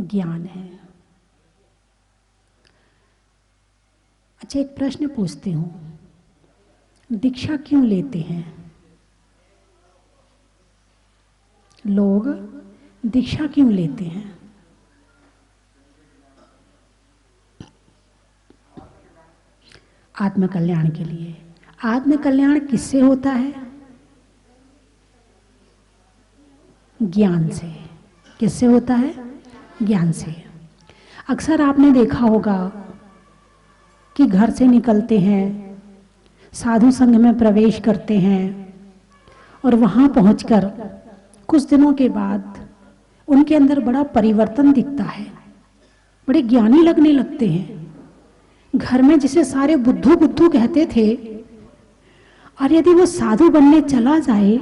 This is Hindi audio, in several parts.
ज्ञान है। अच्छा, एक प्रश्न पूछती हूँ, दीक्षा क्यों लेते हैं लोग? दीक्षा क्यों लेते हैं? आत्मकल्याण के लिए। आत्मकल्याण किससे होता है? ज्ञान से। किससे होता है? ज्ञान से। अक्सर आपने देखा होगा कि घर से निकलते हैं, साधु संघ में प्रवेश करते हैं और वहां पहुंचकर कुछ दिनों के बाद उनके अंदर बड़ा परिवर्तन दिखता है, बड़े ज्ञानी लगने लगते हैं। घर में जिसे सारे बुद्धू बुद्धू कहते थे, और यदि वो साधु बनने चला जाए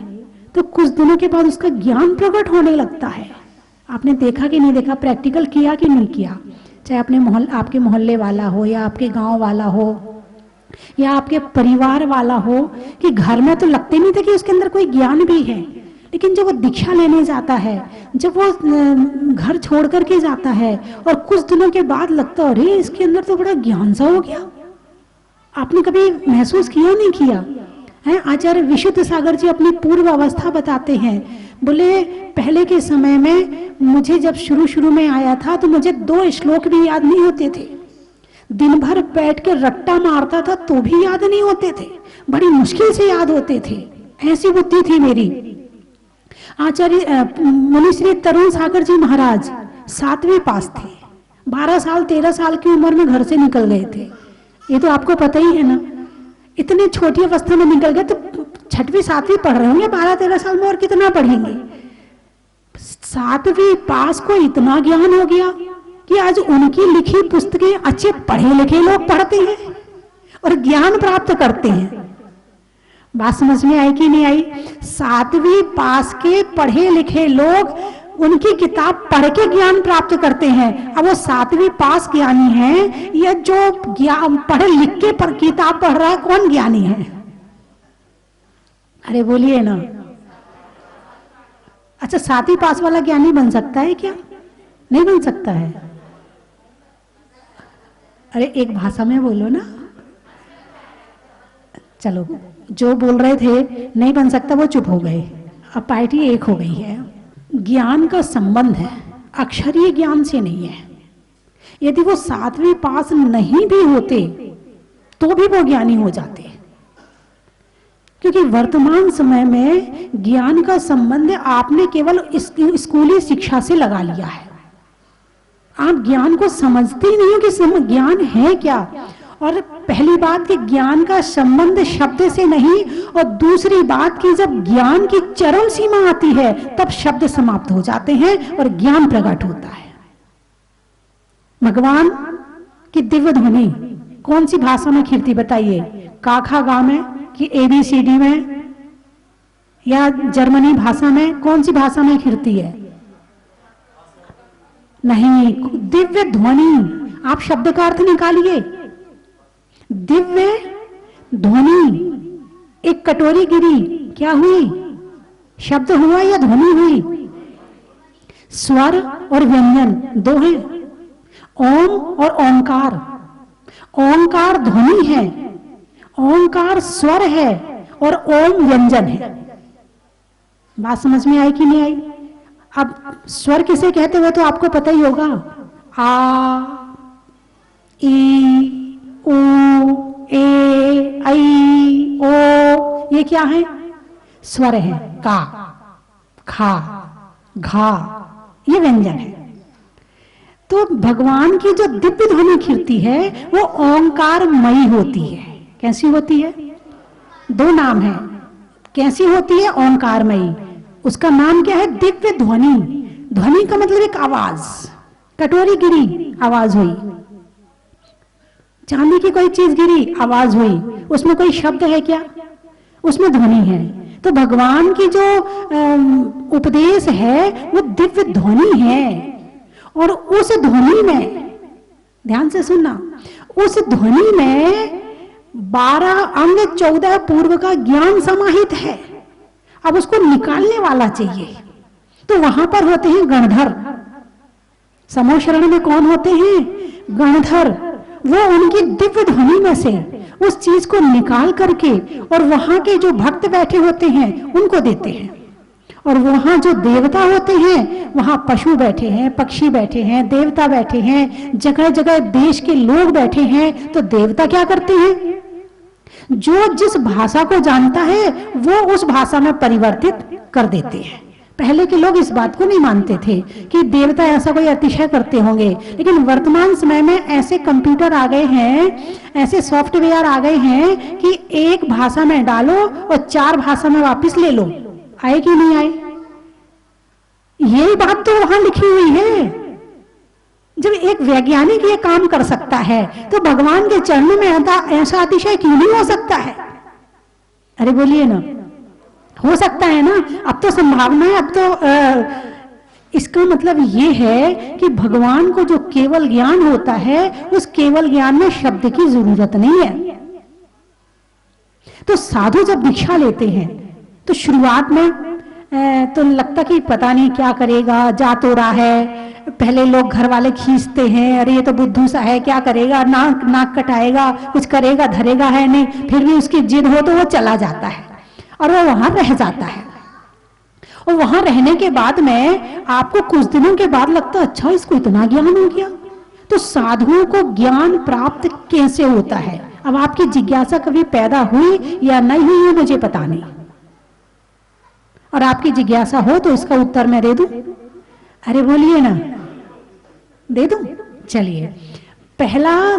तो कुछ दिनों के बाद उसका ज्ञान प्रकट होने लगता है। आपने देखा कि नहीं देखा? प्रैक्टिकल किया कि नहीं किया? चाहे अपने आपके मोहल्ले वाला हो या आपके गांव वाला हो या आपके परिवार वाला हो, कि घर में तो लगते नहीं थे कि उसके अंदर कोई ज्ञान भी है, लेकिन जब वो दीक्षा लेने जाता है, जब वो घर छोड़ करके जाता है और कुछ दिनों के बाद लगता है अरे इसके अंदर तो बड़ा ज्ञान सा हो गया। आपने कभी महसूस किया नहीं किया है? आचार्य विशुद्ध सागर जी अपनी पूर्व अवस्था बताते हैं, बोले पहले के समय में मुझे जब शुरू में आया था तो मुझे 2 श्लोक भी याद नहीं होते थे। दिन भर बैठ के रट्टा मारता था तो भी याद नहीं होते थे, बड़ी मुश्किल से याद होते थे, ऐसी बुद्धि थी मेरी। आचार्य मुनिश्री तरुण सागर जी महाराज 7वीं पास थे, 12 साल 13 साल की उम्र में घर से निकल गए थे। ये तो आपको पता ही है ना, इतने छोटी अवस्था में निकल गए, तो 6वीं 7वीं पढ़ रहे होंगे, 12-13 साल में और कितना पढ़ेंगे। 7वीं पास को इतना ज्ञान हो गया कि आज उनकी लिखी पुस्तकें अच्छे पढ़े लिखे लोग पढ़ते हैं और ज्ञान प्राप्त करते हैं। बात समझ में आई कि नहीं आई? 7वीं पास के पढ़े लिखे लोग उनकी किताब पढ़ के ज्ञान प्राप्त करते हैं। अब वो 7वीं पास ज्ञानी है या जो ज्ञान पढ़े लिख के पर किताब पढ़ रहा है, कौन ज्ञानी है? अरे बोलिए ना। अच्छा, 7वीं पास वाला ज्ञानी बन सकता है क्या? नहीं बन सकता है। अरे एक भाषा में बोलो ना। चलो, जो बोल रहे थे नहीं बन सकता वो चुप हो गए, अब पार्टी एक हो गई है। ज्ञान का संबंध है अक्षरीय ज्ञान से नहीं है। यदि वो 7वीं पास नहीं भी होते तो भी वो ज्ञानी हो जाते, क्योंकि वर्तमान समय में ज्ञान का संबंध आपने केवल स्कूली शिक्षा से लगा लिया है। आप ज्ञान को समझते ही नहीं हो कि ज्ञान है क्या। और पहली बात कि ज्ञान का संबंध शब्द से नहीं, और दूसरी बात कि जब ज्ञान की चरम सीमा आती है तब शब्द समाप्त हो जाते हैं और ज्ञान प्रकट होता है। भगवान की दिव्य ध्वनि कौन सी भाषा में खिरती बताइए? काखा गा में कि ABCD में या जर्मनी भाषा में? कौन सी भाषा में खिरती है? नहीं, दिव्य ध्वनि। आप शब्द का अर्थ निकालिए। दिव्य ध्वनि। एक कटोरी गिरी, क्या हुई? शब्द हुआ या ध्वनि हुई? स्वर और व्यंजन 2 हैं, ओम और ओंकार। ओंकार ध्वनि है, ओंकार स्वर है और ओम व्यंजन है। बात समझ में आई कि नहीं आई? अब स्वर किसे कहते हुए तो आपको पता ही होगा। आ, ई, उ, ए, ऐ, ओ, ये क्या है? स्वर है। का, खा, घा, ये व्यंजन है। तो भगवान की जो दिव्य ध्वनि खिलती है वो ओंकारमयी होती है। कैसी होती है? 2 नाम है। कैसी होती है? ओंकारमयी। उसका नाम क्या है? दिव्य ध्वनि। ध्वनि का मतलब एक आवाज। कटोरी गिरी, आवाज हुई। चांदी की कोई चीज गिरी, आवाज हुई। उसमें कोई शब्द है क्या? उसमें ध्वनि है। तो भगवान की जो उपदेश है वो दिव्य ध्वनि है, और उस ध्वनि में, ध्यान से सुनना, उस ध्वनि में 12 अंग 14 पूर्व का ज्ञान समाहित है। अब उसको निकालने वाला चाहिए, तो वहां पर होते हैं गणधर। समोशरण में कौन होते हैं? गणधर। वो उनकी दिव्य ध्वनि में से उस चीज को निकाल करके और वहां के जो भक्त बैठे होते हैं उनको देते हैं। और वहां जो देवता होते हैं, वहां पशु बैठे हैं, पक्षी बैठे हैं, देवता बैठे हैं, जगह जगह देश के लोग बैठे हैं। तो देवता क्या करते हैं? जो जिस भाषा को जानता है वो उस भाषा में परिवर्तित कर देते हैं। पहले के लोग इस बात को नहीं मानते थे कि देवता ऐसा कोई अतिशय करते होंगे, लेकिन वर्तमान समय में ऐसे कंप्यूटर आ गए हैं, ऐसे सॉफ्टवेयर आ गए हैं कि एक भाषा में डालो और 4 भाषा में वापस ले लो। आए कि नहीं आए? यही बात तो वहां लिखी हुई है। जब एक वैज्ञानिक ये काम कर सकता है तो भगवान के चरणों में ऐसा अतिशय क्यों नहीं हो सकता है? अरे बोलिए ना, हो सकता है ना। अब तो संभावना है। अब तो इसका मतलब ये है कि भगवान को जो केवल ज्ञान होता है, उस केवल ज्ञान में शब्द की जरूरत नहीं है। तो साधु जब दीक्षा लेते हैं तो शुरुआत में तो लगता कि पता नहीं क्या करेगा, जा तो रहा है। पहले लोग घर वाले खींचते हैं, अरे ये तो बुद्धू सा है, क्या करेगा, नाक कटाएगा, कुछ करेगा धरेगा है नहीं। फिर भी उसकी जिद हो तो वो चला जाता है और वो वहां रह जाता है। और वहां रहने के बाद में आपको कुछ दिनों के बाद लगता है अच्छा इसको इतना ज्ञान हो गया। तो साधुओं को ज्ञान प्राप्त कैसे होता है? अब आपकी जिज्ञासा कभी पैदा हुई या नहीं हुई है मुझे पता नहीं, और आपकी जिज्ञासा हो तो इसका उत्तर मैं दे दूं। अरे बोलिए ना, दे दूं। चलिए,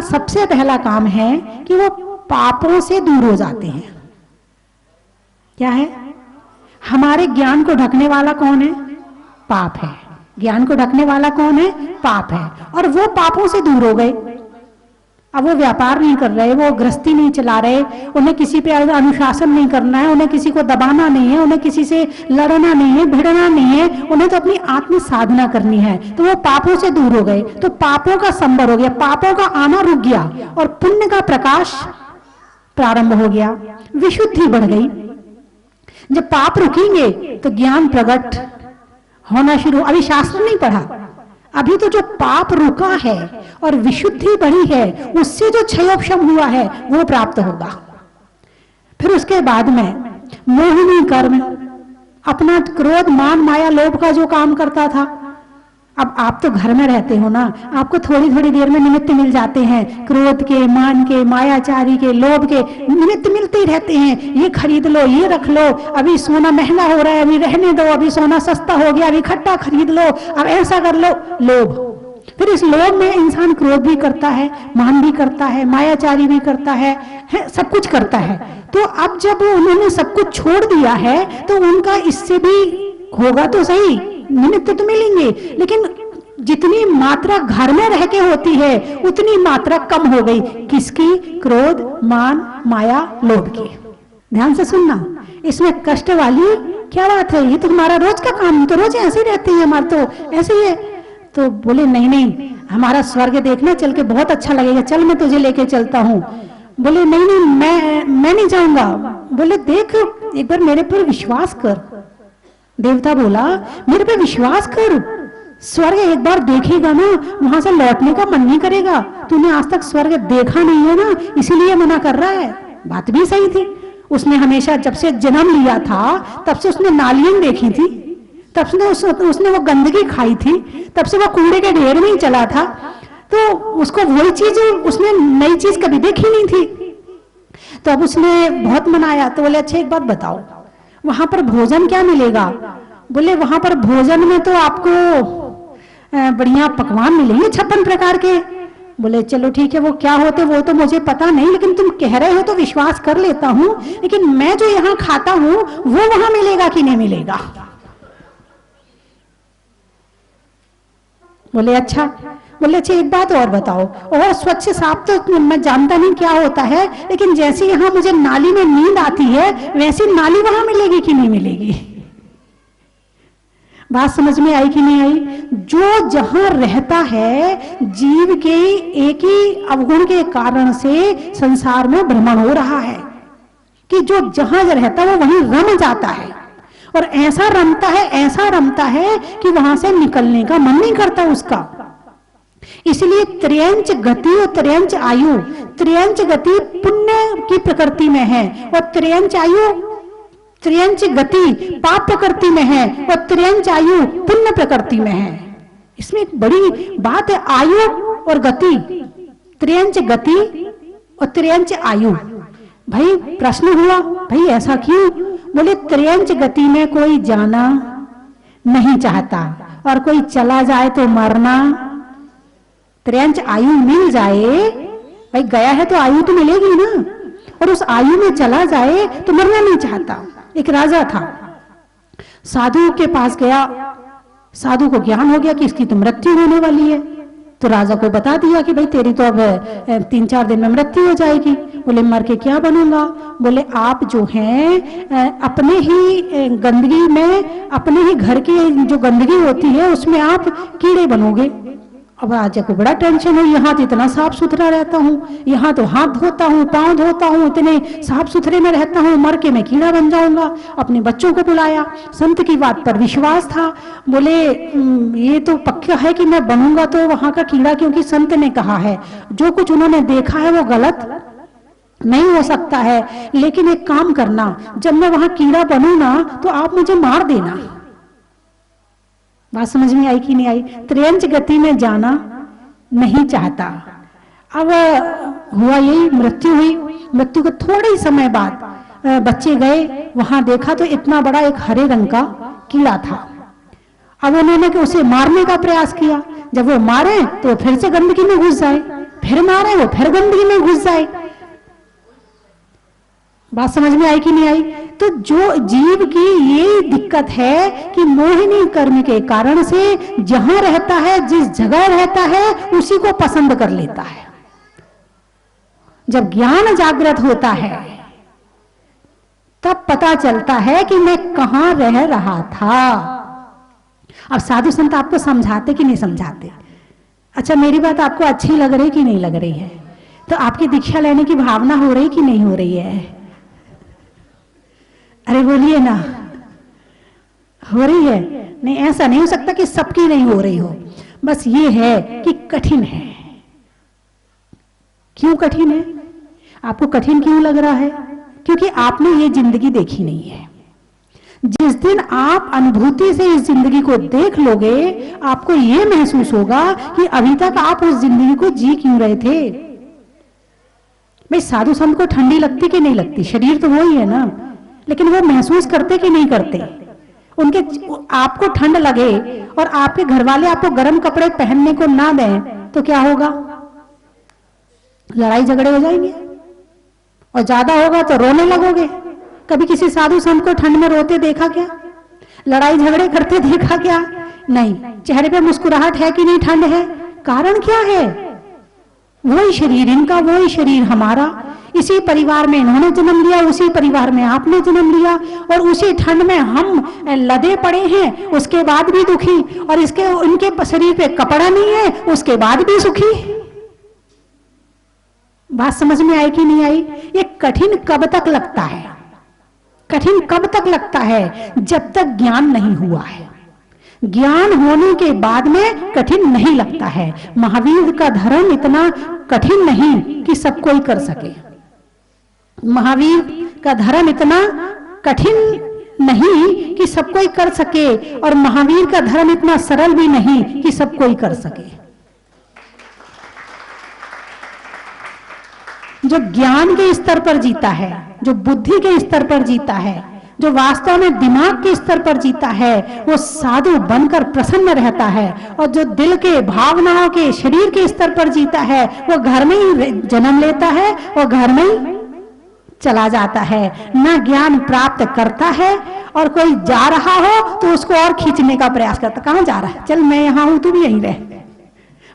सबसे पहला काम है कि वो पापों से दूर हो जाते हैं। क्या है? हमारे ज्ञान को ढकने वाला कौन है? पाप है। ज्ञान को ढकने वाला कौन है? पाप है। और वो पापों से दूर हो गए। अब वो व्यापार नहीं कर रहे, वो गृहस्थी नहीं चला रहे, उन्हें किसी पे अनुशासन नहीं करना है, उन्हें किसी को दबाना नहीं है, उन्हें किसी से लड़ना नहीं है, भिड़ना नहीं है, उन्हें तो अपनी आत्म साधना करनी है। तो वो पापों से दूर हो गए, तो पापों का संबर हो गया, पापों का आना रुक गया और पुण्य का प्रकाश प्रारंभ हो गया, विशुद्धि बढ़ गई। जब पाप रुकेंगे तो ज्ञान प्रकट होना शुरू। अभी शास्त्र नहीं पढ़ा, अभी तो जो पाप रुका है और विशुद्धि बढ़ी है, उससे जो क्षयोपशम हुआ है वो प्राप्त होगा। फिर उसके बाद में मोहिनी कर्म, अपना क्रोध मान माया लोभ का जो काम करता था। अब आप तो घर में रहते हो ना, आपको थोड़ी थोड़ी देर में निमित्त मिल जाते हैं, क्रोध के, मान के, मायाचारी के, लोभ के निमित्त मिलते ही रहते हैं। ये खरीद लो, ये रख लो, अभी सोना महंगा हो रहा है, अभी रहने दो, अभी सोना सस्ता हो गया, अभी खट्टा खरीद लो, अब ऐसा कर लो। लोभ। फिर इस लोभ में इंसान क्रोध भी करता है, मान भी करता है, मायाचारी भी करता है, सब कुछ करता है। तो अब जब उन्होंने सब कुछ छोड़ दिया है तो उनका इससे भी होगा तो सही, निमित्त तो मिलेंगे, लेकिन जितनी मात्रा घर में रह के होती है उतनी मात्रा कम हो गई। किसकी? क्रोध, मान, माया, लोभ की। ध्यान से सुनना, इसमें कष्ट वाली क्या बात है? ये तो हमारा रोज का काम, तो रोज ऐसे ही रहते हैं, हमारे तो ऐसे ही है। तो बोले नहीं नहीं, हमारा स्वर्ग देखना, चल के बहुत अच्छा लगेगा, चल मैं तुझे लेके चलता हूँ। बोले नहीं नहीं, मैं नहीं जाऊंगा। बोले देख, एक बार मेरे पर विश्वास कर। देवता बोला मेरे पे विश्वास कर, स्वर्ग एक बार देखेगा ना, वहां से लौटने का मन नहीं करेगा। तूने आज तक स्वर्ग देखा नहीं है ना, इसीलिए मना कर रहा है। बात भी सही थी। उसने हमेशा जब से जन्म लिया था तब से उसने नालियां देखी थी, तब से उसने वो गंदगी खाई थी, तब से वो कूड़े के ढेर में ही चला था। तो उसको वही चीज, उसने नई चीज कभी देखी नहीं थी। तो अब उसने बहुत मनाया। तो बोले अच्छा एक बात बताओ, वहां पर भोजन क्या मिलेगा? बोले वहां पर भोजन में तो आपको बढ़िया पकवान मिलेंगे 56 प्रकार के। बोले चलो ठीक है, वो क्या होते वो तो मुझे पता नहीं, लेकिन तुम कह रहे हो तो विश्वास कर लेता हूं, लेकिन मैं जो यहाँ खाता हूं वो वहां मिलेगा कि नहीं मिलेगा? बोले अच्छा। बोले अच्छा एक बात और बताओ, और स्वच्छ साफ तो मैं जानता नहीं क्या होता है, लेकिन जैसे यहाँ मुझे नाली में नींद आती है वैसी नाली वहां मिलेगी कि नहीं मिलेगी? बात समझ में आई कि नहीं आई? जो जहां रहता है, जीव के एक ही अवगुण के कारण से संसार में भ्रमण हो रहा है कि जो जहां रहता है वो वहीं रम जाता है, और ऐसा रमता है कि वहां से निकलने का मन नहीं करता उसका। इसलिए त्र्यंच गति और त्र्यंच आयु, त्र्यंच गति पुण्य की प्रकृति में है और त्र्यंच आयु, त्र्यंच गति पाप प्रकृति में है और त्र्यंच आयु पुण्य प्रकृति में है। इसमें एक बड़ी बात है, आयु और गति, त्र्यंच गति और त्र्यंच आयु। भाई प्रश्न हुआ, भाई ऐसा क्यों? बोले त्र्यंच गति में कोई जाना नहीं चाहता और कोई चला जाए तो मरना, त्र्यंच आयु मिल जाए, भाई गया है तो आयु तो मिलेगी ना, और उस आयु में चला जाए तो मरना नहीं चाहता। एक राजा था, साधु के पास गया, साधु को ज्ञान हो गया कि इसकी तो मृत्यु होने वाली है, तो राजा को बता दिया कि भाई तेरी तो अब 3-4 दिन में मृत्यु हो जाएगी। बोले मर के क्या बनूंगा? बोले आप जो हैं अपने ही गंदगी में, अपने ही घर की जो गंदगी होती है उसमें आप कीड़े बनोगे। अब राजा को बड़ा टेंशन है, यहाँ तो इतना साफ सुथरा रहता हूँ, यहाँ तो हाथ धोता हूँ, पांव धोता हूँ, इतने साफ सुथरे में रहता हूँ, मर के मैं कीड़ा बन जाऊंगा। अपने बच्चों को बुलाया, संत की बात पर विश्वास था, बोले ये तो पक्का है कि मैं बनूंगा तो वहां का कीड़ा, क्योंकि संत ने कहा है, जो कुछ उन्होंने देखा है वो गलत नहीं हो सकता है, लेकिन एक काम करना, जब मैं वहां कीड़ा बनू ना तो आप मुझे मार देना। बात समझ में आई कि नहीं आई? त्र्यंच गति में जाना नहीं चाहता। अब हुआ यही, मृत्यु हुई। मृत्यु के थोड़े ही समय बाद बच्चे गए, वहां देखा तो इतना बड़ा एक हरे रंग का कीड़ा था। अब उन्होंने उसे मारने का प्रयास किया, जब वो मारे तो फिर से गंदगी में घुस जाए, फिर मारे वो फिर गंदगी में घुस जाए। बात समझ में आई कि नहीं आई? तो जो जीव की ये दिक्कत है कि मोहिनी कर्म के कारण से जहां रहता है, जिस जगह रहता है, उसी को पसंद कर लेता है। जब ज्ञान जागृत होता है तब पता चलता है कि मैं कहां रह रहा था। अब साधु संत आपको समझाते कि नहीं समझाते? अच्छा, मेरी बात आपको अच्छी लग रही कि नहीं लग रही है? तो आपकी दीक्षा लेने की भावना हो रही कि नहीं हो रही है? अरे बोलिए ना, हो रही है? नहीं, ऐसा नहीं हो सकता कि सबकी नहीं हो रही हो, बस ये है कि कठिन है। क्यों कठिन है? आपको कठिन क्यों लग रहा है? क्योंकि आपने ये जिंदगी देखी नहीं है। जिस दिन आप अनुभूति से इस जिंदगी को देख लोगे, आपको ये महसूस होगा कि अभी तक आप उस जिंदगी को जी क्यों रहे थे। भाई साधु संत को ठंडी लगती कि नहीं लगती? शरीर तो वही है ना, लेकिन वो महसूस करते कि नहीं करते? उनके, आपको ठंड लगे और आपके घर वाले आपको गर्म कपड़े पहनने को ना दें तो क्या होगा? लड़ाई झगड़े हो जाएंगे, और ज्यादा होगा तो रोने लगोगे। कभी किसी साधु संत को ठंड में रोते देखा क्या? लड़ाई झगड़े करते देखा क्या? नहीं। चेहरे पे मुस्कुराहट है कि नहीं? ठंड है। कारण क्या है? वही शरीर इनका, वही शरीर हमारा। इसी परिवार में इन्होंने जन्म लिया, उसी परिवार में आपने जन्म लिया, और उसी ठंड में हम लदे पड़े हैं, उसके बाद भी दुखी, और इसके उनके शरीर पे कपड़ा नहीं है, उसके बाद भी सुखी। बात समझ में आई कि नहीं आई? ये कठिन कब तक लगता है? कठिन कब तक लगता है? जब तक ज्ञान नहीं हुआ है। ज्ञान होने के बाद में कठिन नहीं लगता है। महावीर का धर्म इतना कठिन नहीं कि सब कोई कर सके। महावीर का धर्म इतना कठिन नहीं कि सब कोई कर सके, और महावीर का धर्म इतना सरल भी नहीं कि सब कोई कर सके। जो ज्ञान के स्तर पर जीता है, जो बुद्धि के स्तर पर जीता है, जो वास्तव में दिमाग के स्तर पर जीता है, वो साधु बनकर प्रसन्न रहता है। और जो दिल के, भावनाओं के, शरीर के स्तर पर जीता है, वो घर में ही जन्म लेता है और घर में ही चला जाता है। ना ज्ञान प्राप्त करता है, और कोई जा रहा हो तो उसको और खींचने का प्रयास करता। कहां जा रहा है? चल मैं यहां हूं, तू भी यहीं रह।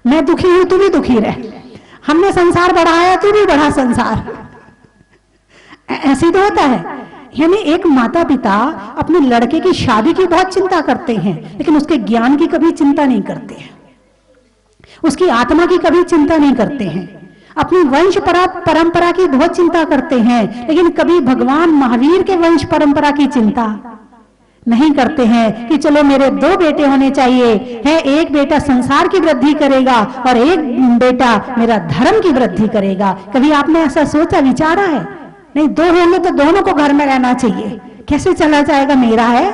मैं दुखी हूं, तू भी दुखी रह। हमने संसार बढ़ाया, तू भी बढ़ा संसार। ऐसे तो होता है। यानी एक माता पिता अपने लड़के की शादी की बहुत चिंता करते हैं, लेकिन उसके ज्ञान की कभी चिंता नहीं करते हैं, उसकी आत्मा की कभी चिंता नहीं करते हैं, अपनी वंश परंपरा की बहुत चिंता करते हैं, लेकिन कभी भगवान महावीर के वंश परंपरा की चिंता नहीं करते हैं कि चलो मेरे 2 बेटे होने चाहिए, है एक बेटा संसार की वृद्धि करेगा और एक बेटा मेरा धर्म की वृद्धि करेगा। कभी आपने ऐसा सोचा, विचारा है? नहीं, 2 होंगे तो दोनों को घर में रहना चाहिए। कैसे चला जाएगा? मेरा है,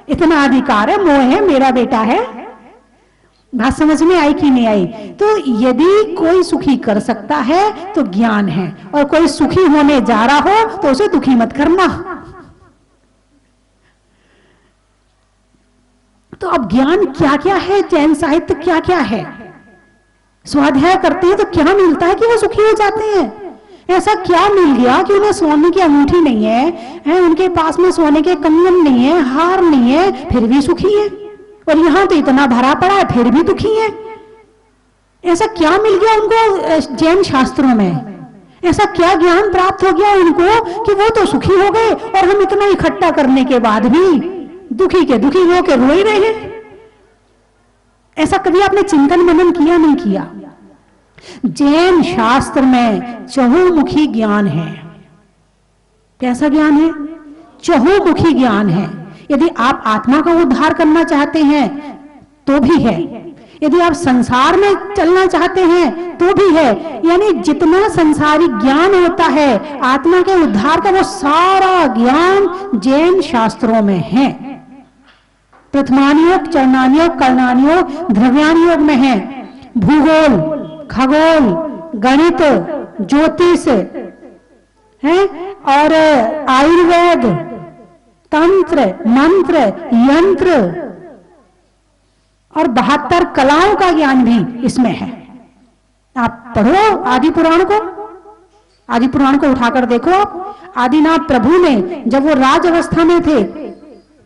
इतना अधिकार है, मोह है, मेरा बेटा है। बात समझ में आई कि नहीं आई? तो यदि कोई सुखी कर सकता है तो ज्ञान है, और कोई सुखी होने जा रहा हो तो उसे दुखी मत करना। तो अब ज्ञान क्या क्या है, जैन साहित्य क्या क्या है? स्वाध्याय करते हैं तो क्या मिलता है कि वो सुखी हो जाते हैं? ऐसा क्या मिल गया कि उन्हें सोने की अंगूठी नहीं है, उनके पास में सोने के कंगन नहीं है, हार नहीं है, फिर भी सुखी है? और यहां तो इतना भरा पड़ा है फिर भी दुखी है। ऐसा क्या मिल गया उनको जैन शास्त्रों में? ऐसा क्या ज्ञान प्राप्त हो गया उनको कि वो तो सुखी हो गए और हम इतना इकट्ठा करने के बाद भी दुखी के दुखी हो के रो ही रहे हैं? ऐसा कभी आपने चिंतन मनन किया? नहीं किया। जैन शास्त्र में चहुमुखी ज्ञान है। कैसा ज्ञान है? चहुमुखी ज्ञान है। यदि आप आत्मा का उद्धार करना चाहते हैं तो भी है, यदि आप संसार में चलना चाहते हैं तो भी है। यानी जितना संसारिक ज्ञान होता है आत्मा के उद्धार का, वो सारा ज्ञान जैन शास्त्रों में है। प्रथमानियोग, चरणानियोग, करणानियोग, द्रव्यानियोग में है। भूगोल, खगोल, गणित, ज्योतिष है, और आयुर्वेद, तंत्र, मंत्र, यंत्र और 72 कलाओं का ज्ञान भी इसमें है। आप पढ़ो आदि पुराण को, आदि पुराण को उठाकर देखो आप। आदिनाथ प्रभु ने जब वो राज अवस्था में थे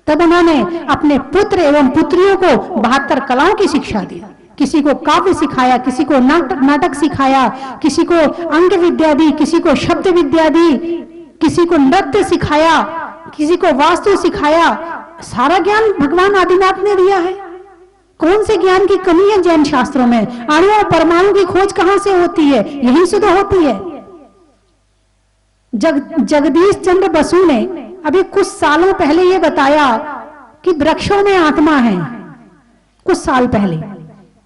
तब उन्होंने अपने पुत्र एवं पुत्रियों को 72 कलाओं की शिक्षा दी। किसी को काव्य सिखाया, किसी को नाटक सिखाया, किसी को अंक विद्या दी, किसी को शब्द विद्या दी, किसी को नृत्य सिखाया, किसी को वास्तु सिखाया। सारा ज्ञान भगवान आदिनाथ ने दिया है। कौन से ज्ञान की कमी है जैन शास्त्रों में? अणु और परमाणु की खोज कहां से होती है? यहीं से तो होती है। जगदीश चंद्र बसु ने अभी कुछ सालों पहले ये बताया कि वृक्षों में आत्मा है। कुछ साल पहले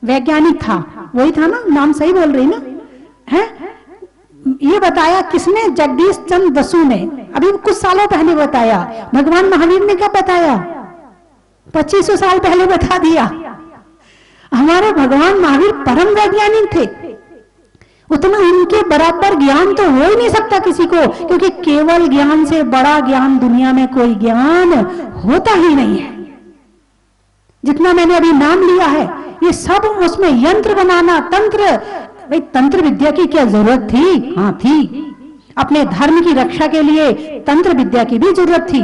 वैज्ञानिक था, वही था ना, नाम सही बोल रही ना है? ये बताया किसने? जगदीश चंद्र बसु ने अभी कुछ सालों पहले बताया। भगवान महावीर ने क्या बताया? 2500 साल पहले बता दिया। हमारे भगवान महावीर परम वैज्ञानिक थे। उतना उनके बराबर ज्ञान तो हो ही नहीं सकता किसी को, क्योंकि केवल ज्ञान से बड़ा ज्ञान दुनिया में कोई ज्ञान होता ही नहीं है। जितना मैंने अभी नाम लिया है ये सब उसमें यंत्र बनाना, तंत्र। भाई तंत्र विद्या की क्या जरूरत थी? हाँ थी। अपने धर्म की रक्षा के लिए तंत्र विद्या की भी जरूरत थी।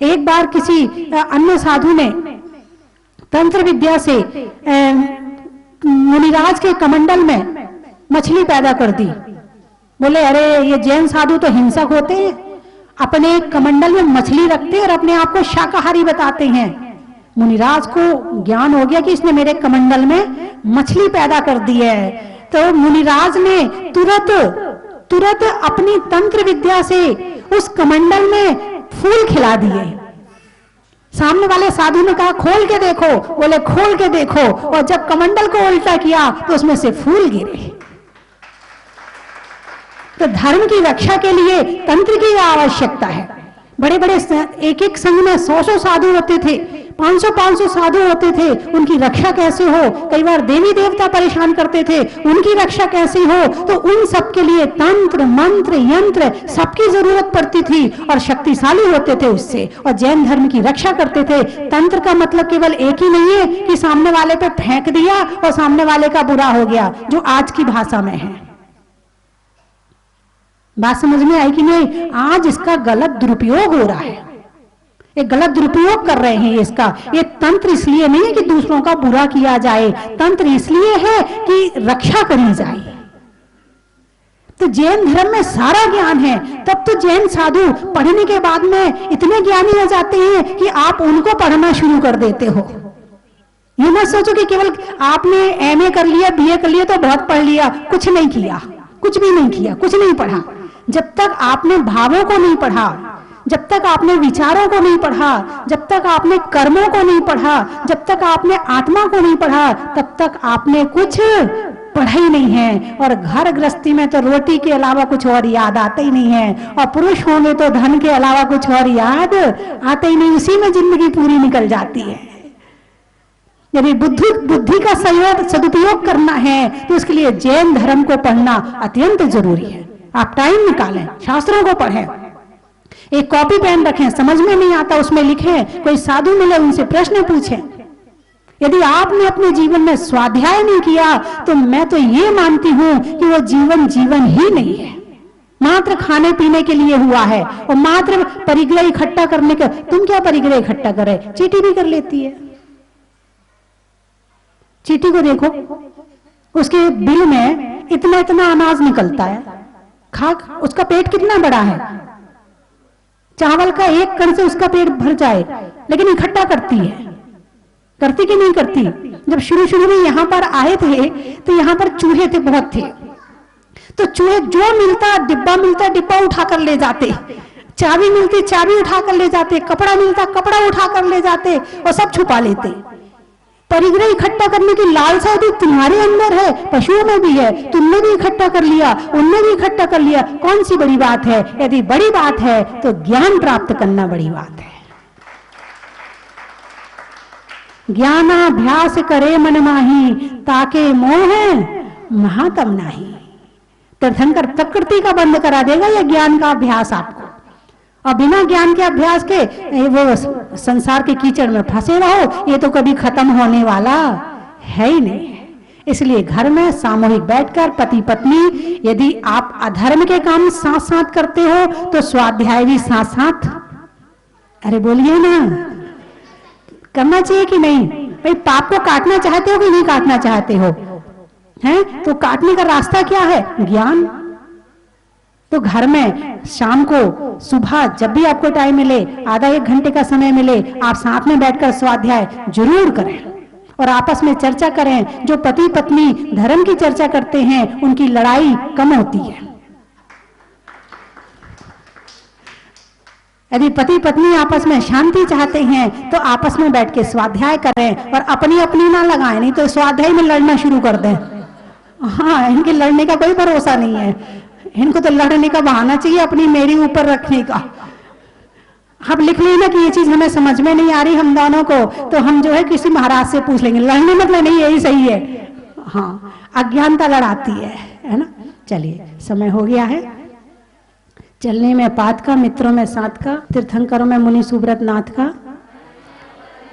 एक बार किसी अन्य साधु ने तंत्र विद्या से मुनिराज के कमंडल में मछली पैदा कर दी। बोले अरे ये जैन साधु तो हिंसक होते हैं, अपने कमंडल में मछली रखते हैं और अपने आप को शाकाहारी बताते हैं। मुनिराज को ज्ञान हो गया कि इसने मेरे कमंडल में मछली पैदा कर दी है। तो मुनिराज ने तुरंत अपनी तंत्र विद्या से उस कमंडल में फूल खिला दिए। सामने वाले साधु ने कहा खोल के देखो, बोले खोल के देखो, और जब कमंडल को उल्टा किया तो उसमें से फूल गिरे। तो धर्म की रक्षा के लिए तंत्र की आवश्यकता है। बड़े बड़े एक एक संघ में 100 साधु होते थे, 500 साधु होते थे। उनकी रक्षा कैसे हो? कई बार देवी देवता परेशान करते थे, उनकी रक्षा कैसे हो? तो उन सब के लिए तंत्र, मंत्र, यंत्र सबकी जरूरत पड़ती थी और शक्तिशाली होते थे उससे, और जैन धर्म की रक्षा करते थे। तंत्र का मतलब केवल एक ही नहीं है कि सामने वाले पे फेंक दिया और सामने वाले का बुरा हो गया, जो आज की भाषा में है। बात समझ में आई कि नहीं? आज इसका गलत दुरुपयोग हो रहा है, एक गलत दुरुपयोग कर रहे हैं इसका। ये तंत्र इसलिए नहीं है कि दूसरों का बुरा किया जाए, तंत्र इसलिए है कि रक्षा करी जाए। तो जैन धर्म में सारा ज्ञान है। तब तो जैन साधु पढ़ने के बाद में इतने ज्ञानी हो जाते हैं कि आप उनको पढ़ना शुरू कर देते हो। ये मत सोचो कि केवल आपने एमए कर लिया, बीए कर लिया तो बहुत पढ़ लिया। कुछ नहीं किया, कुछ भी नहीं किया, कुछ नहीं पढ़ा। जब तक आपने भावों को नहीं पढ़ा, जब तक आपने विचारों को नहीं पढ़ा, जब तक आपने कर्मों को नहीं पढ़ा, जब तक आपने आत्मा को नहीं पढ़ा, तब तक आपने कुछ पढ़ा ही नहीं है। और घर गृहस्थी में तो रोटी के अलावा कुछ और याद आता ही नहीं है, और पुरुष होंगे तो धन के अलावा कुछ और याद आता ही नहीं, उसी में जिंदगी पूरी निकल जाती है। यदि बुद्धि का सदुपयोग करना है तो उसके लिए जैन धर्म को पढ़ना अत्यंत जरूरी है। आप टाइम निकालें, शास्त्रों को पढ़ें, एक कॉपी पेन रखें, समझ में नहीं आता उसमें लिखें, कोई साधु मिले उनसे प्रश्न पूछें। यदि आपने अपने जीवन में स्वाध्याय नहीं किया तो मैं तो ये मानती हूं कि वो जीवन ही नहीं है, मात्र खाने पीने के लिए हुआ है, और मात्र परिग्रह इकट्ठा करने का। तुम क्या परिग्रह इकट्ठा करे, चीटी भी कर लेती है। चीटी को देखो, उसके बिल में इतना इतना अनाज निकलता है, खाक उसका पेट कितना बड़ा है, चावल का एक कण से उसका पेट भर जाए, लेकिन इकट्ठा करती है। करती कि नहीं करती? जब शुरू में यहां पर आए थे तो यहां पर चूहे थे, बहुत थे, तो चूहे जो मिलता डिब्बा उठा कर ले जाते, चाबी मिलती चाबी उठा कर ले जाते, कपड़ा मिलता कपड़ा उठा कर ले जाते और सब छुपा लेते। परिग्रह इकट्ठा करने की लालसा यदि तुम्हारे अंदर है, पशुओं में भी है, तुमने भी इकट्ठा कर लिया, उनने भी इकट्ठा कर लिया, कौन सी बड़ी बात है? यदि बड़ी बात है तो ज्ञान प्राप्त करना बड़ी बात है। ज्ञानाभ्यास करे मन माही, ताके मोह महातम नाही। तीर्थंकर प्रकृति का बंद करा देगा यह ज्ञान का अभ्यास आपको, और बिना ज्ञान के अभ्यास के वो संसार के कीचड़ में फंसे रहो, ये तो कभी खत्म होने वाला है ही नहीं। इसलिए घर में सामूहिक बैठकर पति पत्नी, यदि आप अधर्म के काम साथ साथ करते हो तो स्वाध्याय भी साथ साथ, अरे बोलिए ना, करना चाहिए कि नहीं? भाई पाप को काटना चाहते हो कि नहीं काटना चाहते हो? हैं? तो काटने का रास्ता क्या है? ज्ञान। तो घर में शाम को सुबह जब भी आपको टाइम मिले, आधा एक घंटे का समय मिले, आप साथ में बैठकर स्वाध्याय जरूर करें और आपस में चर्चा करें। जो पति पत्नी धर्म की चर्चा करते हैं उनकी लड़ाई कम होती है। यदि पति पत्नी आपस में शांति चाहते हैं तो आपस में बैठ के स्वाध्याय करें और अपनी अपनी ना लगाएं, नहीं तो स्वाध्याय में लड़ना शुरू कर दें। हाँ, इनके लड़ने का कोई भरोसा नहीं है, इनको तो लड़ने का बहाना चाहिए अपनी मेरी ऊपर रखने का। अब लिख लेना कि ये चीज हमें समझ में नहीं आ रही हम दोनों को, तो हम जो है किसी महाराज से पूछ लेंगे। लड़ने मतलब नहीं, यही सही है। हाँ, अज्ञानता लड़ाती है ना। चलिए, समय हो गया है। चलने में पात का, मित्रों में साथ का, तीर्थंकरों में मुनि सुब्रत नाथ का,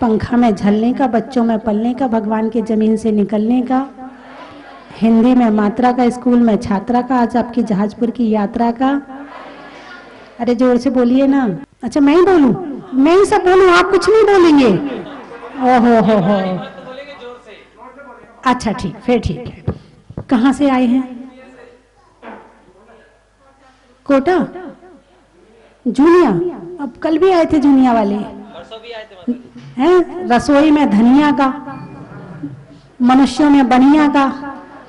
पंखा में झलने का, बच्चों में पलने का, भगवान की जमीन से निकलने का, हिंदी में मात्रा का, स्कूल में छात्रा का, आज आपकी जहाजपुर की यात्रा का। अरे जोर से बोलिए ना। अच्छा, मैं ही बोलूं? मैं ही सब बोलूं, आप कुछ नहीं बोलेंगे? ओहो हो। अच्छा ठीक, फिर ठीक है। कहाँ से आए हैं? कोटा, जूनिया। अब कल भी आए थे जूनिया वाले, हैं? रसोई में धनिया का, मनुष्यों में बनिया का,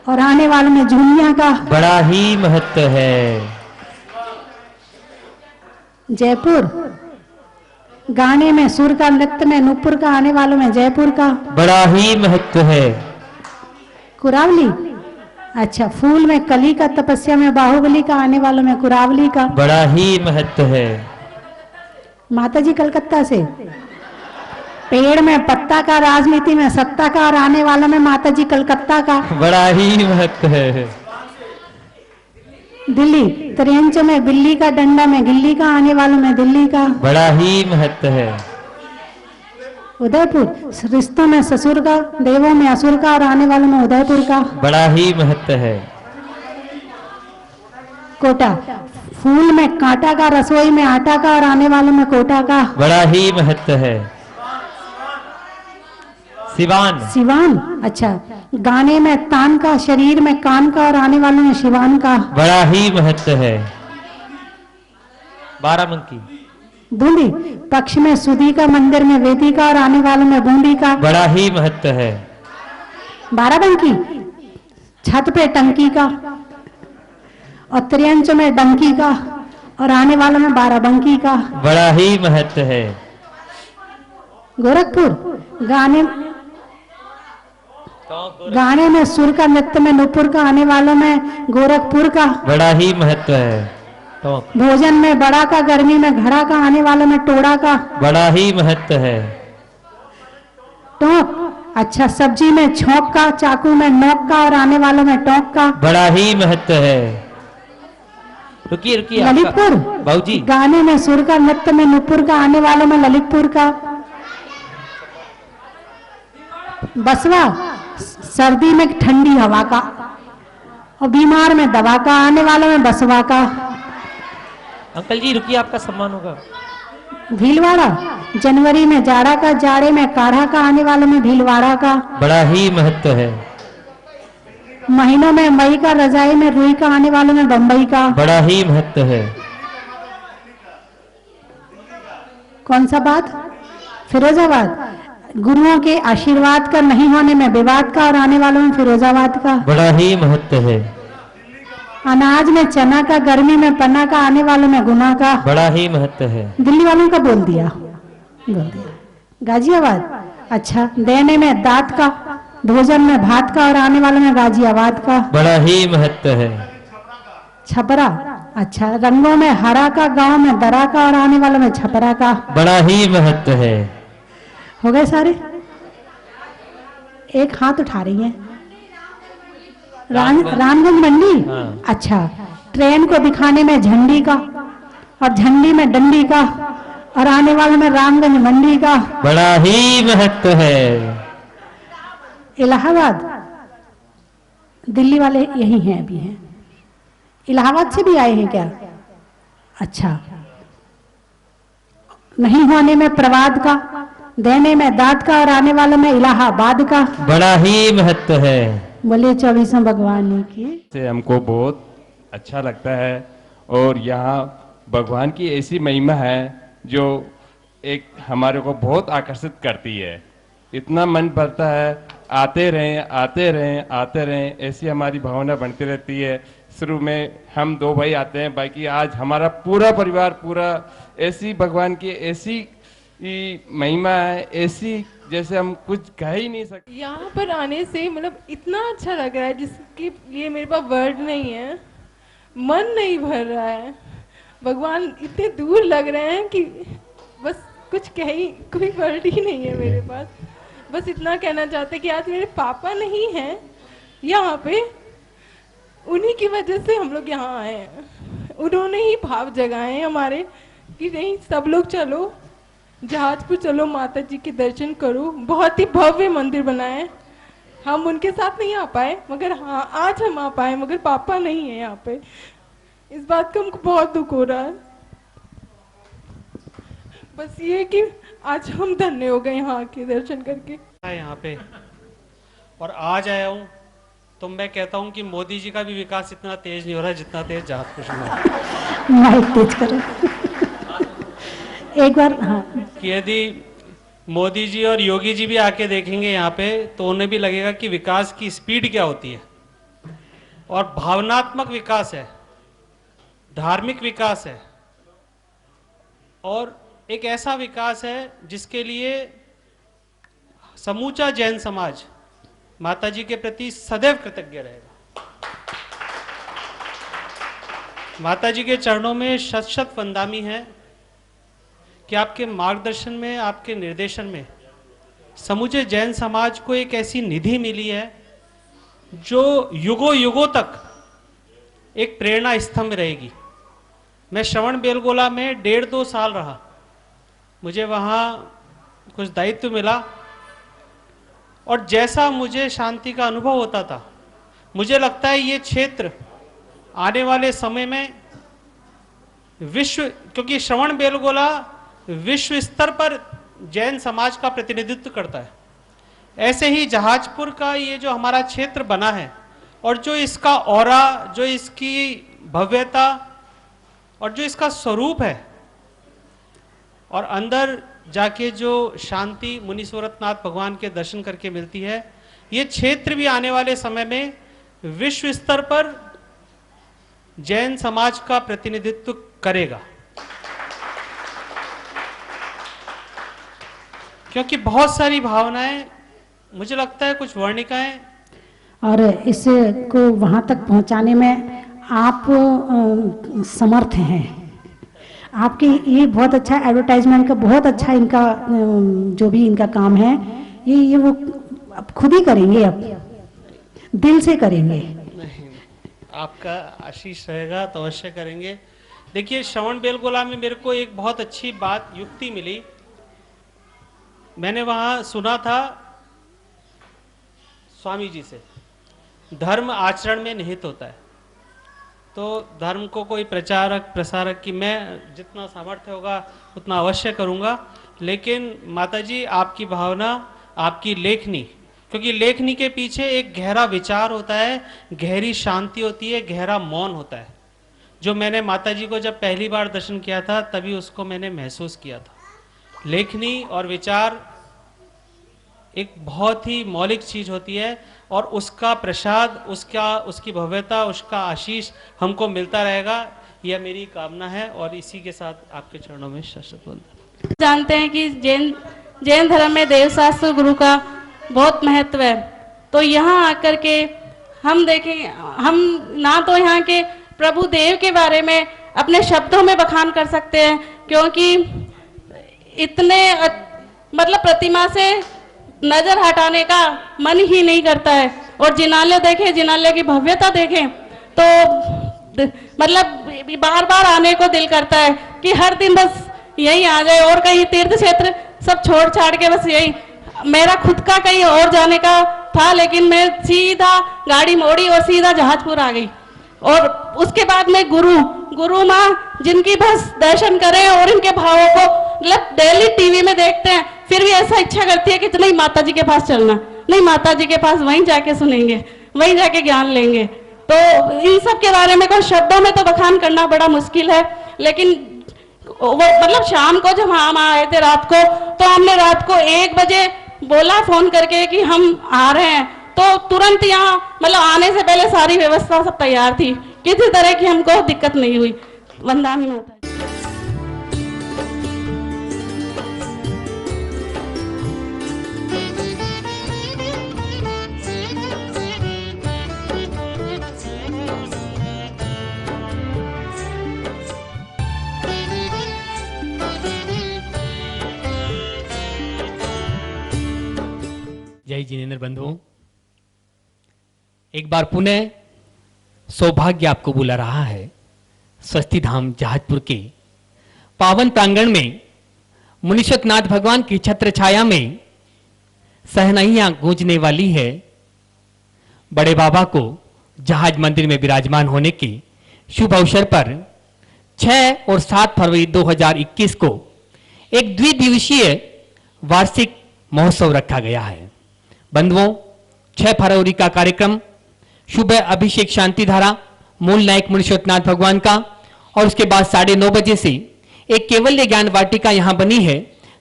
और आने वालों में जूनिया का। बड़ा ही महत्व है। जयपुर, गाने में सुर का, नृत्य में नुपुर का, आने वालों में जयपुर का। बड़ा ही महत्व है। कुरावली, अच्छा, फूल में कली का, तपस्या में बाहुबली का, आने वालों में कुरावली का। बड़ा ही महत्व है। माता जी कलकत्ता से, पेड़ में पत्ता का, राजनीति में सत्ता का, और आने वालों में माता जी कलकत्ता का। बड़ा ही महत्व है। दिल्ली, त्रियंच में बिल्ली का, डंडा में गिल्ली का, आने वालों में दिल्ली का। बड़ा ही महत्व है। उदयपुर, रिश्तों में ससुर का, देवों में असुर का, और आने वालों में उदयपुर का। बड़ा ही महत्व है। कोटा, फूल में कांटा का, रसोई में आटा का, और आने वालों में कोटा का। बड़ा ही महत्व है। सिवान, सिवान, अच्छा, गाने में तान का, शरीर में कान का, और आने वालों में शिवान का। बड़ा ही महत्व है। बाराबंकी, बूंदी, पक्ष में सुधी का, मंदिर में वेदी का, और आने वालों में बूंदी का। बड़ा ही महत्व है। बाराबंकी, छत पे टंकी का, और त्रियंच में डंकी का, और आने वालों में बाराबंकी का। बड़ा ही महत्व है। गोरखपुर गाने में सुर का, नृत्य में नुपुर का, आने वालों में गोरखपुर का। बड़ा ही महत्व है। टोंक। भोजन में बड़ा का, गर्मी में घड़ा का, आने वालों में टोड़ा का। बड़ा ही महत्व है। टोंक। अच्छा, सब्जी में छोंक का, चाकू में नोक का, और आने वालों में टोंक का। बड़ा ही महत्व है। रुकिए रुकिए। ललितपुर बाबूजी। गाने में सुर का, नृत्य में नुपुर का, आने वालों में ललितपुर का। बसवा सर्दी में ठंडी हवा का, और बीमार में दवा का, आने वालों में बसवा का। अंकल जी रुकिए, आपका सम्मान होगा। भीलवाड़ा जनवरी में जाड़ा का, जाड़े में काढ़ा का, आने वालों में भीलवाड़ा का। बड़ा ही महत्व है। महीनों में मई का, रजाई में रुई का, आने वालों में बंबई का। बड़ा ही महत्व है। कौन सा बात? फिरोजाबाद गुरुओं के आशीर्वाद का, नहीं होने में विवाद का, और आने वालों में फिरोजाबाद का। बड़ा ही महत्व है। अनाज में चना का, गर्मी में पन्ना का, आने वालों में गुना का। बड़ा ही महत्व है। दिल्ली वालों का बोल दिया। गाजियाबाद अच्छा, देने में दांत का, भोजन में भात का, और आने वालों में गाजियाबाद का। बड़ा ही महत्व है। छपरा अच्छा, रंगों में हरा का, गांव में दरा का, और आने वालों में छपरा का। बड़ा ही महत्व है। हो गए सारे? एक हाथ उठा रही है। रामगंज मंडी। हाँ। अच्छा, ट्रेन को दिखाने में झंडी का, और झंडी में डंडी का, और आने वाले में रामगंज मंडी का। बड़ा ही महत्व है। इलाहाबाद दिल्ली वाले यही हैं, अभी हैं। इलाहाबाद से भी आए हैं क्या? अच्छा, नहीं होने में प्रवाद का, देने में दाद का, और आने वाले में इलाहाबाद का। बड़ा ही महत्व है। बोले 24 भगवान की। से हमको बहुत अच्छा लगता है, और यहाँ भगवान की ऐसी महिमा है जो एक हमारे को बहुत आकर्षित करती है। इतना मन भरता है, आते रहें आते रहें आते रहें, ऐसी हमारी भावना बनती रहती है। शुरू में हम 2 भाई आते हैं, बाकी आज हमारा पूरा परिवार पूरा, ऐसी भगवान की ऐसी महिमा है, ऐसी जैसे हम कुछ कह ही नहीं सकते। यहाँ पर आने से मतलब इतना अच्छा लग रहा है जिसके लिए मेरे पास वर्ड नहीं है, मन नहीं भर रहा है। भगवान इतने दूर लग रहे हैं कि बस कुछ कोई वर्ड ही नहीं है मेरे पास। बस इतना कहना चाहते कि आज मेरे पापा नहीं हैं यहाँ पे, उन्हीं की वजह से हम लोग यहाँ आए हैं। उन्होंने ही भाव जगाए हैं हमारे कि नहीं सब लोग चलो जहाजपुर, चलो माता जी के दर्शन करो। बहुत ही भव्य मंदिर बनाए। हम उनके साथ नहीं आ पाए, मगर हाँ आज हम आ पाए, मगर पापा नहीं है यहाँ पे। इस बात का हमको बहुत दुख हो रहा है। बस ये कि आज हम धन्य हो गए यहाँ के दर्शन करके। यहाँ पे और आज आया हूँ तो मैं कहता हूँ कि मोदी जी का भी विकास इतना तेज नहीं हो रहा है जितना तेज जहाजपुर में। माइक तेज करो एक बार। हाँ, कि यदि मोदी जी और योगी जी भी आके देखेंगे यहाँ पे तो उन्हें भी लगेगा कि विकास की स्पीड क्या होती है। और भावनात्मक विकास है, धार्मिक विकास है, और एक ऐसा विकास है जिसके लिए समूचा जैन समाज माता जी के प्रति सदैव कृतज्ञ रहेगा। माता जी के चरणों में शत शत वंदामी है कि आपके मार्गदर्शन में, आपके निर्देशन में समूचे जैन समाज को एक ऐसी निधि मिली है जो युगों युगों तक एक प्रेरणा स्तंभ रहेगी। मैं श्रवण बेलगोला में 1.5-2 साल रहा, मुझे वहाँ कुछ दायित्व मिला, और जैसा मुझे शांति का अनुभव होता था, मुझे लगता है ये क्षेत्र आने वाले समय में विश्व, क्योंकि श्रवण बेलगोला विश्व स्तर पर जैन समाज का प्रतिनिधित्व करता है, ऐसे ही जहाजपुर का ये जो हमारा क्षेत्र बना है और जो इसका ऑरा, जो इसकी भव्यता और जो इसका स्वरूप है, और अंदर जाके जो शांति मुनीश्वरनाथ भगवान के दर्शन करके मिलती है, ये क्षेत्र भी आने वाले समय में विश्व स्तर पर जैन समाज का प्रतिनिधित्व करेगा, क्योंकि बहुत सारी भावनाएं, मुझे लगता है कुछ वर्णिकाएं, और इसको वहाँ तक पहुँचाने में आप समर्थ हैं। आपके ये बहुत अच्छा एडवर्टाइजमेंट का, बहुत अच्छा इनका जो भी इनका काम है, ये वो अब खुद ही करेंगे, अब दिल से करेंगे। नहीं, आपका आशीष रहेगा तो अवश्य करेंगे। देखिए, श्रवण बेलगोला में मेरे को एक बहुत अच्छी बात, युक्ति मिली। मैंने वहां सुना था स्वामी जी से, धर्म आचरण में निहित होता है। तो धर्म को कोई प्रचारक प्रसारक की मैं जितना सामर्थ्य होगा उतना अवश्य करूंगा, लेकिन माताजी आपकी भावना, आपकी लेखनी, क्योंकि लेखनी के पीछे एक गहरा विचार होता है, गहरी शांति होती है, गहरा मौन होता है, जो मैंने माताजी को जब पहली बार दर्शन किया था तभी उसको मैंने महसूस किया था। लेखनी और विचार एक बहुत ही मौलिक चीज होती है, और उसका प्रसाद, उसकी भव्यता, उसका आशीष हमको मिलता रहेगा, यह मेरी कामना है। और इसी के साथ आपके चरणों में शत वंदन। जानते हैं कि जैन धर्म में देवशास्त्र गुरु का बहुत महत्व है। तो यहाँ आकर के हम देखें, हम ना तो यहाँ के प्रभु देव के बारे में अपने शब्दों में बखान कर सकते हैं, क्योंकि इतने मतलब प्रतिमा से नजर हटाने का मन ही नहीं करता है। और जिनालय देखें, जिनालय की भव्यता देखें तो मतलब बार बार आने को दिल करता है कि हर दिन बस यही आ जाए, और कहीं तीर्थ क्षेत्र सब छोड़ छाड़ के बस यही। मेरा खुद का कहीं और जाने का था, लेकिन मैं सीधा गाड़ी मोड़ी और सीधा जहाजपुर आ गई। और उसके बाद में गुरु माँ जिनकी बस दर्शन करें और इनके भावों को मतलब डेली टीवी में देखते हैं, फिर भी ऐसा इच्छा करती है कि नहीं माता जी के पास चलना, नहीं माता जी के पास वहीं जाके सुनेंगे, वहीं जाके ज्ञान लेंगे। तो इन सब के बारे में कोई शब्दों में तो बखान करना बड़ा मुश्किल है। लेकिन वो मतलब शाम को जब हम आए थे रात को, तो हमने रात को 1 बजे बोला फोन करके कि हम आ रहे हैं, तो तुरंत यहाँ मतलब आने से पहले सारी व्यवस्था सब तैयार थी, किसी तरह की हमको दिक्कत नहीं हुई। वंदना माता। जय जिनेन्द्र बंधुओं, एक बार पुनः सौभाग्य आपको बुला रहा है स्वस्ति धाम जहाजपुर के पावन प्रांगण में। मुनीश्वरनाथ भगवान की छत्र छाया में सहनाइयां गूंजने वाली है। बड़े बाबा को जहाज मंदिर में विराजमान होने के शुभ अवसर पर 6 और 7 फरवरी 2021 को एक द्विदिवसीय वार्षिक महोत्सव रखा गया है। बंधुओं, 6 फरवरी का कार्यक्रम शुभ अभिषेक शांति धारा मूल नायक मुनीश्वरनाथ भगवान का, और उसके बाद 9:30 बजे से एक केवल्य ज्ञान वाटिका यहां बनी है,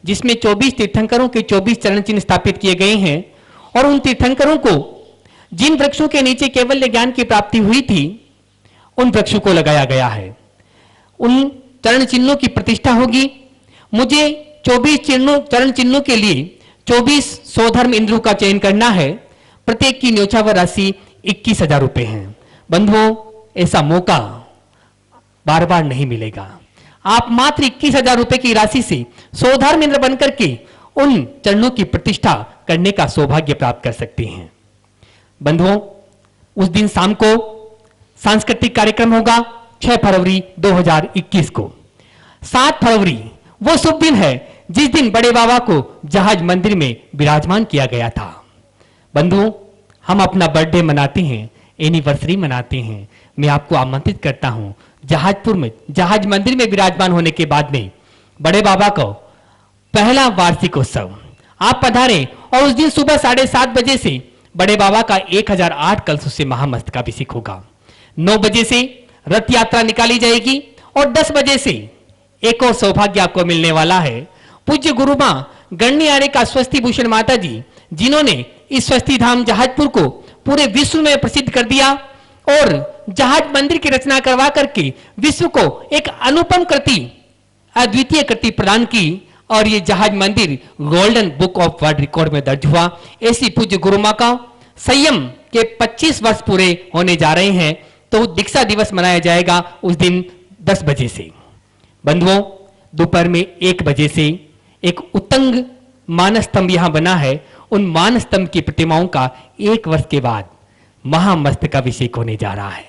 जिसमें 24 तीर्थंकरों के 24 चरण चिन्ह स्थापित किए गए हैं। और उन तीर्थंकरों को जिन वृक्षों के नीचे केवल्य ज्ञान की प्राप्ति हुई थी, उन वृक्षों को लगाया गया है। उन चरण चिन्हों की प्रतिष्ठा होगी। मुझे 24 चरण चिन्हों के लिए 24 स्वधर्म इंद्रों का चयन करना है। प्रत्येक की न्योछावर राशि 21,000 रुपए है। बंधुओं, ऐसा मौका बार बार नहीं मिलेगा। आप मात्र 21,000 रुपए की राशि से स्वधर्म इंद्र बनकर के उन चरणों की प्रतिष्ठा करने का सौभाग्य प्राप्त कर सकते हैं। बंधुओं, उस दिन शाम को सांस्कृतिक कार्यक्रम होगा 6 फरवरी 2021 को। 7 फरवरी वो शुभ दिन है जिस दिन बड़े बाबा को जहाज मंदिर में विराजमान किया गया था। बंधुओं, हम अपना बर्थडे मनाते हैं, एनिवर्सरी मनाते हैं। मैं आपको आमंत्रित करता हूं जहाजपुर में जहाज मंदिर में विराजमान होने के बाद में बड़े बाबा को पहला वार्षिक उत्सव आप पधारें। और उस दिन सुबह 7:30 बजे से बड़े बाबा का 1008 कलशों से महामस्तकाभिषेक होगा। 9 बजे से रथ यात्रा निकाली जाएगी और 10 बजे से एक और सौभाग्य आपको मिलने वाला है। पूज्य गुरु मां गण्य आर्य का स्वस्ति भूषण माता जी, जिन्होंने इस स्वस्ति धाम जहाजपुर को पूरे विश्व में प्रसिद्ध कर दिया, और जहाज मंदिर की रचना करवा करके विश्व को एक अनुपम कृति, अद्वितीय कृति प्रदान की और ये जहाज मंदिर golden book of world record में दर्ज हुआ। ऐसी पूज्य गुरु मां का संयम के 25 वर्ष पूरे होने जा रहे हैं, तो दीक्षा दिवस मनाया जाएगा उस दिन 10 बजे से। बंधुओं, दोपहर में 1 बजे से एक उत्तंग मानस्तंभ यहां बना है। उन मानस्तंभ की प्रतिमाओं का 1 वर्ष के बाद महामस्तकाभिषेक होने जा रहा है।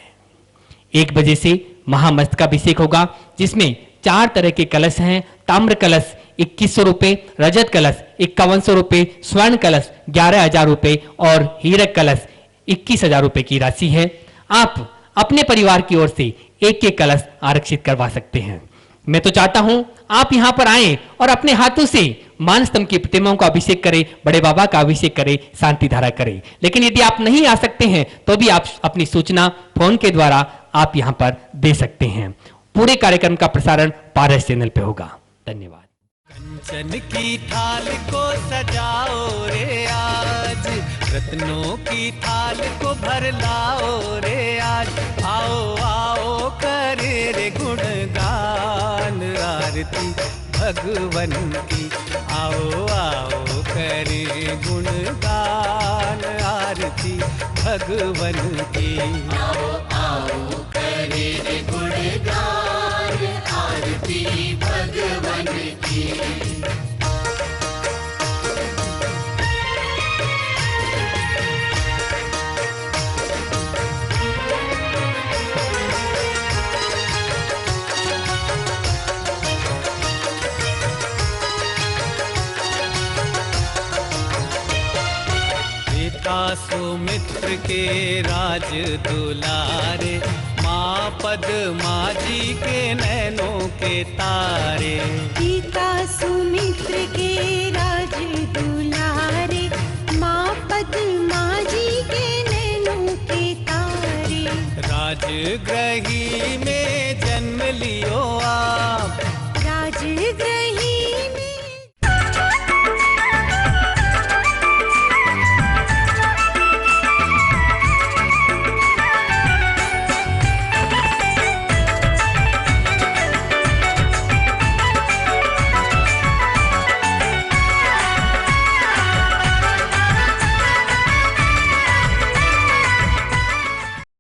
1 बजे से महामस्तकाभिषेक होगा, जिसमें 4 तरह के कलश हैं। ताम्र कलश 2100 रुपए, रजत कलश 5100 रुपए, स्वर्ण कलश 11,000 रुपए और हीरक कलश 21,000 रुपए की राशि है। आप अपने परिवार की ओर से एक कलश आरक्षित करवा सकते हैं। मैं तो चाहता हूं आप यहां पर आएं और अपने हाथों से मानस्तंभ की प्रतिमाओं का अभिषेक करें, बड़े बाबा का अभिषेक करें, शांति धारा करें। लेकिन यदि आप नहीं आ सकते हैं तो भी आप अपनी सूचना फोन के द्वारा आप यहां पर दे सकते हैं। पूरे कार्यक्रम का प्रसारण पारस चैनल पे होगा। धन्यवाद। कंचन की थाल को सजाओ रे आज, रत्नों की थाल को भर लाओ रे आज। आओ आओ करे रे गुणगान आरती भगवन की। आओ आओ करे गुणगान आरती भगवन की। आओ आओ करे रे गुणगान आरती भगवन की। सुमित्र के राज दुलारे, माँ पद्मा जी के नैनों के तारे। पिता सुमित्र के राज दुलारे, माँ पद्मा जी के नैनों के तारे। राजगृही में जन्म लियो आप, राजगृही